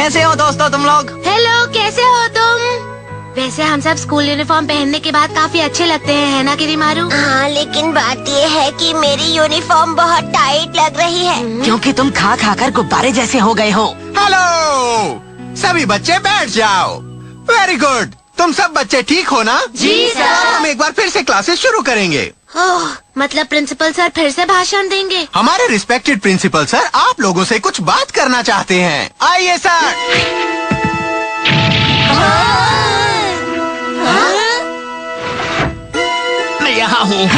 कैसे हो दोस्तों तुम लोग? हेलो, कैसे हो तुम? वैसे हम सब स्कूल यूनिफॉर्म पहनने के बाद काफी अच्छे लगते हैं, है ना किरीमारू? हाँ, लेकिन बात ये है कि मेरी यूनिफॉर्म बहुत टाइट लग रही है। क्योंकि तुम खा खा कर गुब्बारे जैसे हो गए हो। हेलो, सभी बच्चे बैठ जाओ। Very good. तुम सब बच्चे ठीक हो ना? जी सर। हम एक बार फिर से क्लासेस शुरू करेंगे। ओह, मतलब प्रिंसिपल सर फिर से भाषण देंगे? हमारे रिस्पेक्टेड प्रिंसिपल सर आप लोगों से कुछ बात करना चाहते हैं। आइए सर। मैं यहाँ हूँ।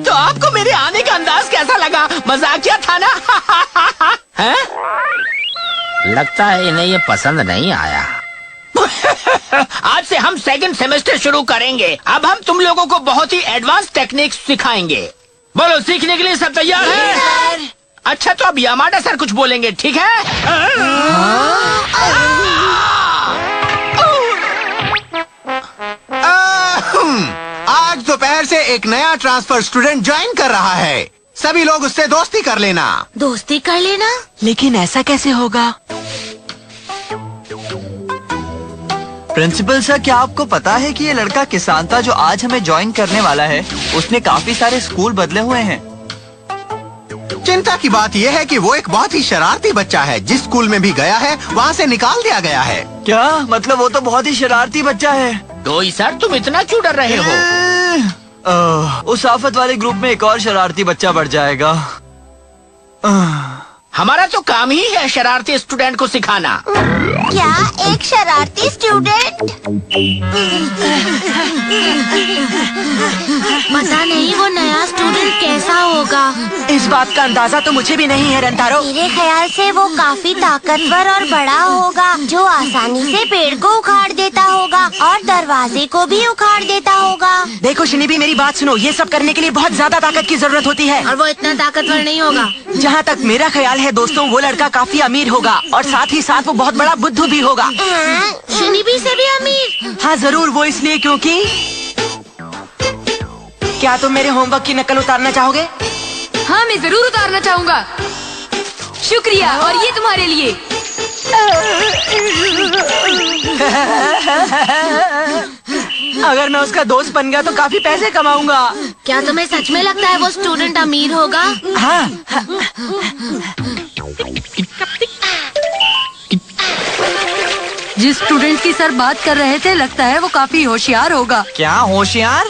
तो आपको मेरे आने का अंदाज कैसा लगा? मजाकिया था ना? हैं? लगता है इन्हें ये पसंद नहीं आया। आज से हम सेकंड सेमेस्टर शुरू करेंगे। अब हम तुम लोगों को बहुत ही एडवांस टेक्निक्स सिखाएंगे। बोलो, सीखने के लिए सब तैयार हैं? अच्छा, तो अब यामाडा सर कुछ बोलेंगे, ठीक है? आज दोपहर से एक नया ट्रांसफर स्टूडेंट ज्वाइन कर रहा है। सभी लोग उससे दोस्ती कर लेना। दोस्ती कर लेना? लेकिन ऐसा कैसे होगा? प्रिंसिपल सर, क्या आपको पता है कि ये लड़का किसानता जो आज हमें ज्वाइन करने वाला है, उसने काफी सारे स्कूल बदले हुए हैं। चिंता की बात यह है कि वो एक बहुत ही शरारती बच्चा है। जिस स्कूल में भी गया है वहाँ से निकाल दिया गया है। क्या मतलब? वो तो बहुत ही शरारती बच्चा है। तो सर, तुम इतना क्यों डर रहे हो? उस आफत वाले ग्रुप में एक और शरारती बच्चा बढ़ जाएगा। हमारा तो काम ही है शरारती स्टूडेंट को सिखाना। क्या एक शरारती स्टूडेंट? पता नहीं वो नया स्टूडेंट कैसा होगा। इस बात का अंदाजा तो मुझे भी नहीं है रंतारो। मेरे ख्याल से वो काफी ताकतवर और बड़ा होगा, जो आसानी से पेड़ को उखाड़ देता होगा और दरवाजे को भी उखाड़ देता होगा। देखो शिनिबी, मेरी बात सुनो। ये सब करने के लिए बहुत ज्यादा ताकत की जरूरत होती है। और वो इतना ताकतवर नहीं होगा। जहाँ तक मेरा ख्याल है दोस्तों, वो लड़का काफी अमीर होगा और साथ ही साथ वो बहुत बड़ा बुद्धू भी होगा। शिनिबी से भी अमीर? हाँ जरूर, वो इसलिए क्योंकि क्या तुम मेरे होमवर्क की नकल उतारना चाहोगे? हाँ, मैं जरूर उतारना चाहूँगा। शुक्रिया, और ये तुम्हारे लिए। अगर मैं उसका दोस्त बन गया तो काफी पैसे कमाऊंगा। क्या तुम्हें सच में लगता है वो स्टूडेंट अमीर होगा? हाँ। जिस स्टूडेंट की सर बात कर रहे थे, लगता है वो काफी होशियार होगा। क्या होशियार?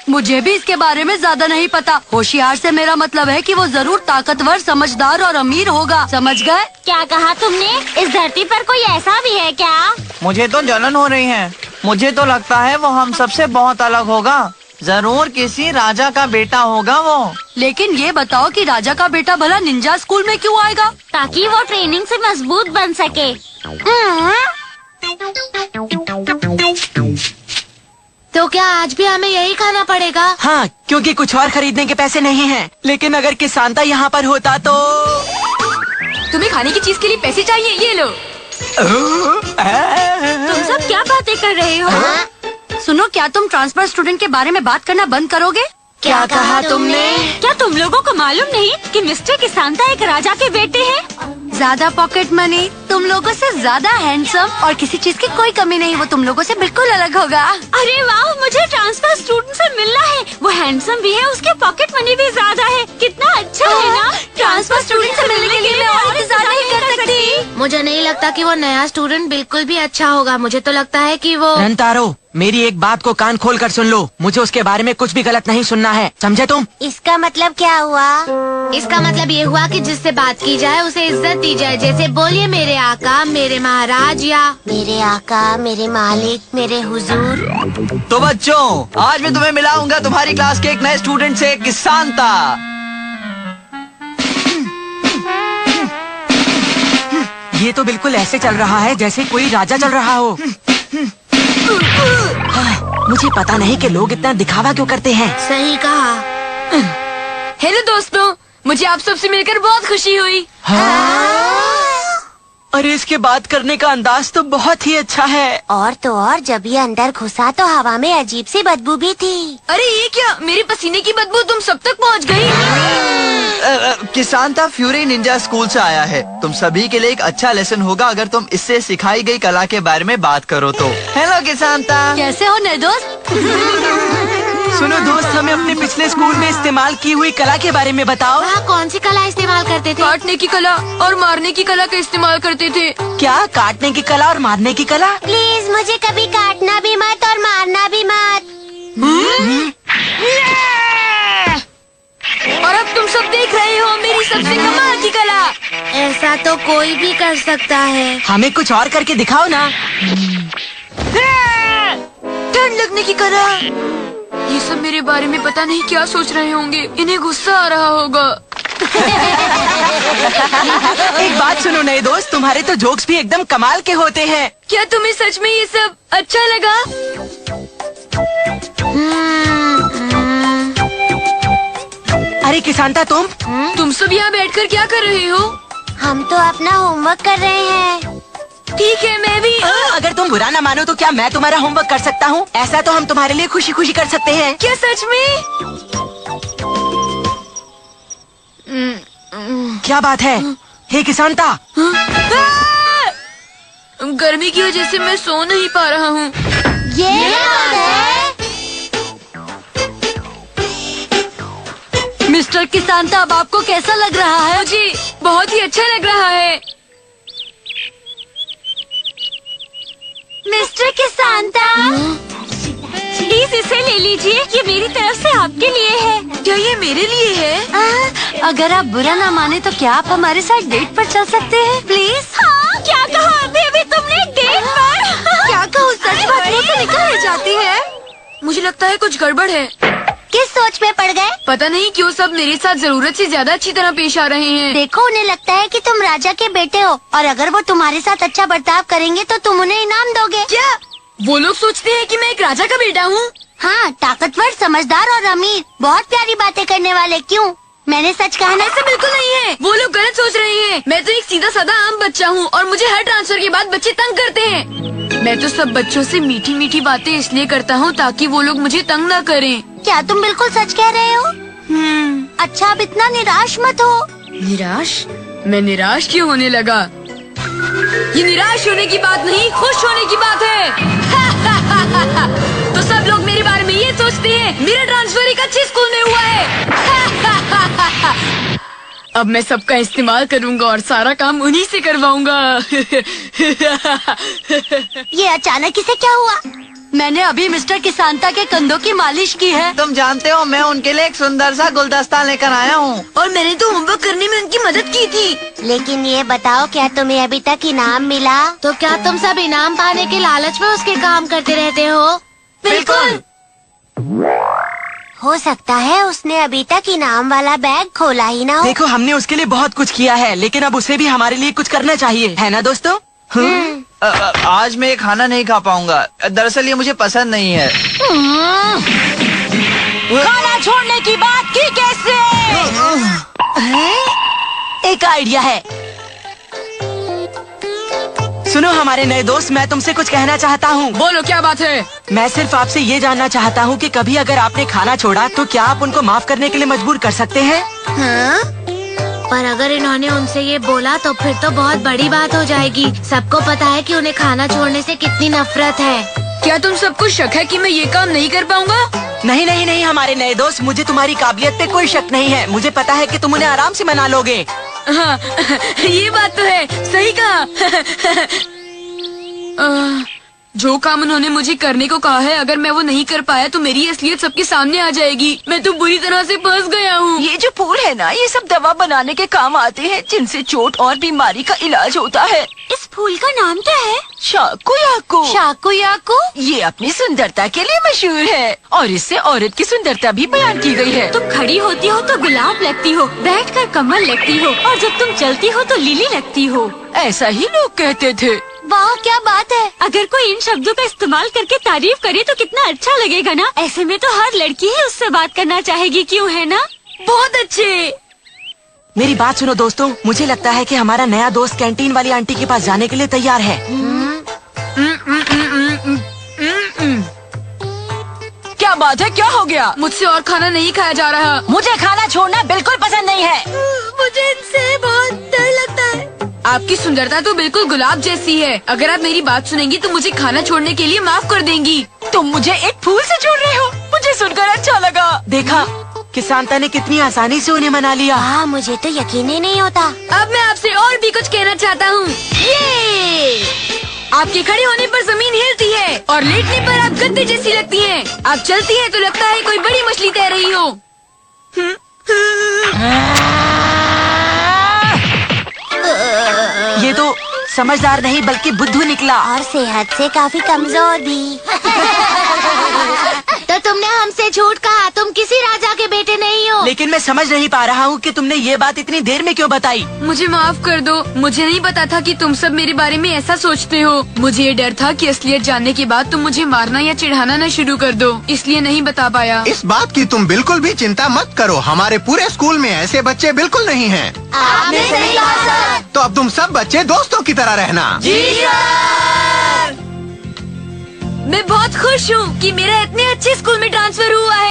मुझे भी इसके बारे में ज्यादा नहीं पता। होशियार से मेरा मतलब है कि वो जरूर ताकतवर, समझदार और अमीर होगा। समझ गए? क्या कहा तुमने? इस धरती पर कोई ऐसा भी है क्या? मुझे तो जलन हो रही है। मुझे तो लगता है वो हम सबसे बहुत अलग होगा। जरूर किसी राजा का बेटा होगा वो। लेकिन ये बताओ कि राजा का बेटा भला निंजा स्कूल में क्यों आएगा? ताकि वो ट्रेनिंग से मजबूत बन सके। तो क्या आज भी हमें यही खाना पड़ेगा? हाँ, क्योंकि कुछ और खरीदने के पैसे नहीं हैं। लेकिन अगर किसानता यहाँ पर होता तो। तुम्हें खाने की चीज के लिए पैसे चाहिए? ये लो। तुम सब क्या बातें कर रहे हो? सुनो, क्या तुम ट्रांसफर स्टूडेंट के बारे में बात करना बंद करोगे? क्या कहा तुमने? क्या तुम लोगों को मालूम नहीं कि मिस्टर किसानता एक राजा के बेटे हैं? ज्यादा पॉकेट मनी, तुम लोगों से ज्यादा हैंडसम और किसी चीज की कोई कमी नहीं। वो तुम लोगों से बिल्कुल अलग होगा। अरे वाह, मुझे ट्रांसफर स्टूडेंट से मिलना है। वो हैंडसम भी है, उसके पॉकेट मनी भी ज्यादा है। कितना अच्छा है ना? ट्रांसफर स्टूडेंट से मिलने के लिए मैं और इंतजार नहीं कर सकती। मुझे नहीं लगता कि वो नया स्टूडेंट बिल्कुल भी अच्छा होगा। मुझे तो लगता है कि वो। रंतारो, मेरी एक बात को कान खोल कर सुन लो। मुझे उसके बारे में कुछ भी गलत नहीं सुनना है, समझे तुम? इसका मतलब क्या हुआ? इसका मतलब ये हुआ कि जिससे बात की जाए उसे इज्जत दी जाए। जैसे बोलिए मेरे आका, मेरे महाराज, या मेरे आका, मेरे मालिक, मेरे हुजूर। तो बच्चों, आज मैं तुम्हें मिलाऊंगा तुम्हारी क्लास के एक नए स्टूडेंट से, किसानता। ये तो बिल्कुल ऐसे चल रहा है जैसे कोई राजा चल रहा हो। मुझे पता नहीं कि लोग इतना दिखावा क्यों करते हैं। सही कहा। हेलो दोस्तों, मुझे आप सबसे मिलकर बहुत खुशी हुई। अरे इसके बात करने का अंदाज तो बहुत ही अच्छा है। और तो और जब ये अंदर घुसा तो हवा में अजीब सी बदबू भी थी। अरे ये क्या? मेरे पसीने की बदबू तुम सब तक पहुंच गई। किसानता फ्यूरी निंजा स्कूल से आया है। तुम सभी के लिए एक अच्छा लेसन होगा अगर तुम इससे सिखाई गई कला के बारे में बात करो तो। हेलो किसानता। कैसे हो नए दोस्त? सुनो दोस्त, हमें अपने पिछले स्कूल में इस्तेमाल की हुई कला के बारे में बताओ। वहाँ कौन सी कला इस्तेमाल करते थे? काटने की कला और मारने की कला का इस्तेमाल करते थे। क्या काटने की कला और मारने की कला? प्लीज मुझे कभी काटना भी मत और मारना भी मत। और अब तुम सब देख रहे हो मेरी सबसे कमाल की कला। ऐसा तो कोई भी कर सकता है। हमें कुछ और करके दिखाओ ना। ठंड लगने की कला। ये सब मेरे बारे में पता नहीं क्या सोच रहे होंगे। इन्हें गुस्सा आ रहा होगा। एक बात सुनो नए दोस्त, तुम्हारे तो जोक्स भी एकदम कमाल के होते हैं। क्या तुम्हें सच में ये सब अच्छा लगा? अरे किसानता, तुम सब यहाँ बैठकर क्या कर रहे हो? हम तो अपना होमवर्क कर रहे हैं। ठीक है, मैं भी। अगर तुम बुरा न मानो तो क्या मैं तुम्हारा होमवर्क कर सकता हूँ? ऐसा तो हम तुम्हारे लिए खुशी खुशी कर सकते हैं। क्या सच में? क्या बात है? हे किसानता, गर्मी की वजह से मैं सो नहीं पा रहा हूँ। ये बात है। मिस्टर किसानता, अब आपको कैसा लग रहा है? मुझे बहुत ही अच्छा लग रहा है। मिस्टर किसानता, प्लीज इसे ले लीजिए। ये मेरी तरफ से आपके लिए है। क्या ये मेरे लिए है? अगर आप बुरा ना माने तो क्या आप हमारे साथ डेट पर चल सकते हैं प्लीज? हाँ, क्या कहा अभी तुमने? डेट पर? क्या कहूँ, सच बात मुंह से निकल जाती है। मुझे लगता है कुछ गड़बड़ है। किस सोच में पड़ गए? पता नहीं क्यों सब मेरे साथ जरूरत से ज्यादा अच्छी तरह पेश आ रहे हैं। देखो, उन्हें लगता है कि तुम राजा के बेटे हो और अगर वो तुम्हारे साथ अच्छा बर्ताव करेंगे तो तुम उन्हें इनाम दोगे। क्या वो लोग सोचते हैं कि मैं एक राजा का बेटा हूँ? हाँ, ताकतवर, समझदार और अमीर, बहुत प्यारी बातें करने वाले। क्यों? मैंने सच कहा ना? ऐसा बिल्कुल नहीं है। वो लोग गलत सोच रहे हैं। मैं तो एक सीधा साधा आम बच्चा हूँ और मुझे हर ट्रांसफर के बाद बच्चे तंग करते हैं। मैं तो सब बच्चों से मीठी मीठी बातें इसलिए करता हूँ ताकि वो लोग मुझे तंग न करें। क्या तुम बिल्कुल सच कह रहे हो? अच्छा, अब इतना निराश मत हो। निराश? मैं निराश क्यों होने लगा? ये निराश होने की बात नहीं, खुश होने की बात है। तो सब लोग मेरे बारे में ये सोचते हैं मेरा ट्रांसफर एक अच्छे स्कूल में हुआ है। अब मैं सबका इस्तेमाल करूंगा और सारा काम उन्हीं से करवाऊंगा। ये अचानक इसे क्या हुआ? मैंने अभी मिस्टर किसानता के कंधों की मालिश की है। तुम जानते हो मैं उनके लिए एक सुंदर सा गुलदस्ता लेकर आया हूँ। और मैंने तो होमवर्क करने में उनकी मदद की थी। लेकिन ये बताओ, क्या तुम्हें अभी तक इनाम मिला? तो क्या तुम सब इनाम पाने के लालच में उसके काम करते रहते हो? बिल्कुल। हो सकता है उसने अभी तक इनाम वाला बैग खोला ही ना हो। देखो हमने उसके लिए बहुत कुछ किया है, लेकिन अब उसे भी हमारे लिए कुछ करना चाहिए, है ना दोस्तों? आज मैं ये खाना नहीं खा पाऊंगा। दरअसल ये मुझे पसंद नहीं है। खाना छोड़ने की बात की कैसे? एक आइडिया है। सुनो हमारे नए दोस्त, मैं तुमसे कुछ कहना चाहता हूँ। बोलो, क्या बात है? मैं सिर्फ आपसे ये जानना चाहता हूँ कि कभी अगर आपने खाना छोड़ा तो क्या आप उनको माफ करने के लिए मजबूर कर सकते हैं? हाँ? पर अगर इन्होंने उनसे ये बोला तो फिर तो बहुत बड़ी बात हो जाएगी। सबको पता है कि उन्हें खाना छोड़ने से कितनी नफरत है। क्या तुम सबको शक है कि मैं ये काम नहीं कर पाऊंगा? नहीं नहीं नहीं हमारे नए दोस्त, मुझे तुम्हारी काबिलियत पे कोई शक नहीं है। मुझे पता है कि तुम उन्हें आराम से मना लोगे। हाँ, ये बात तो है, सही कहा। जो काम उन्होंने मुझे करने को कहा है, अगर मैं वो नहीं कर पाया तो मेरी असलियत सबके सामने आ जाएगी। मैं तो बुरी तरह से फंस गया हूँ। ये जो फूल है ना, ये सब दवा बनाने के काम आते हैं, जिनसे चोट और बीमारी का इलाज होता है। इस फूल का नाम क्या है? शाकुयाकू। शाकुयाकू? ये अपनी सुंदरता के लिए मशहूर है और इससे औरत की सुंदरता भी बयान की गई है। तुम खड़ी होती हो तो गुलाब लगती हो, बैठकर कमल लगती हो और जब तुम चलती हो तो लिली लगती हो। ऐसा ही लोग कहते थे। वाह, क्या बात है। अगर कोई इन शब्दों का इस्तेमाल करके तारीफ करे तो कितना अच्छा लगेगा ना। ऐसे में तो हर लड़की ही उससे बात करना चाहेगी, क्यों है ना? बहुत अच्छे। मेरी बात सुनो दोस्तों, मुझे लगता है कि हमारा नया दोस्त कैंटीन वाली आंटी के पास जाने के लिए तैयार है। क्या बात है, क्या हो गया? मुझसे और खाना नहीं खाया जा रहा। मुझे खाना छोड़ना बिल्कुल पसंद नहीं है। मुझे इनसे बहुत डर लगता है। आपकी सुंदरता तो बिल्कुल गुलाब जैसी है। अगर आप मेरी बात सुनेंगी तो मुझे खाना छोड़ने के लिए माफ कर देंगी। तुम मुझे एक फूल से जोड़ रहे हो, मुझे सुनकर अच्छा लगा। देखा कि शांता ने कितनी आसानी से उन्हें मना लिया। हाँ, मुझे तो यकीन ही नहीं होता। अब मैं आपसे और भी कुछ कहना चाहता हूँ। ये आपके खड़े होने पर जमीन हिलती है और लेटने पर आप गद्दे जैसी लगती हैं। आप चलती हैं तो लगता है कोई बड़ी मछली तैर रही हो। ये तो समझदार नहीं बल्कि बुद्धू निकला। और सेहत से काफी कमजोर भी। तो तुमने हमसे झूठ कहा, तुम किसी राजा के बेटे नहीं हो। लेकिन मैं समझ नहीं पा रहा हूँ कि तुमने ये बात इतनी देर में क्यों बताई। मुझे माफ कर दो, मुझे नहीं पता था कि तुम सब मेरे बारे में ऐसा सोचते हो। मुझे ये डर था कि असलियत जानने के बाद तुम मुझे मारना या चिढ़ाना न शुरू कर दो, इसलिए नहीं बता पाया। इस बात की तुम बिल्कुल भी चिंता मत करो, हमारे पूरे स्कूल में ऐसे बच्चे बिल्कुल नहीं हैं। आपने सही कहा सर। तो अब तुम सब बच्चे दोस्तों की तरह रहना। मैं बहुत खुश हूँ कि मेरा इतने अच्छे स्कूल में ट्रांसफर हुआ है।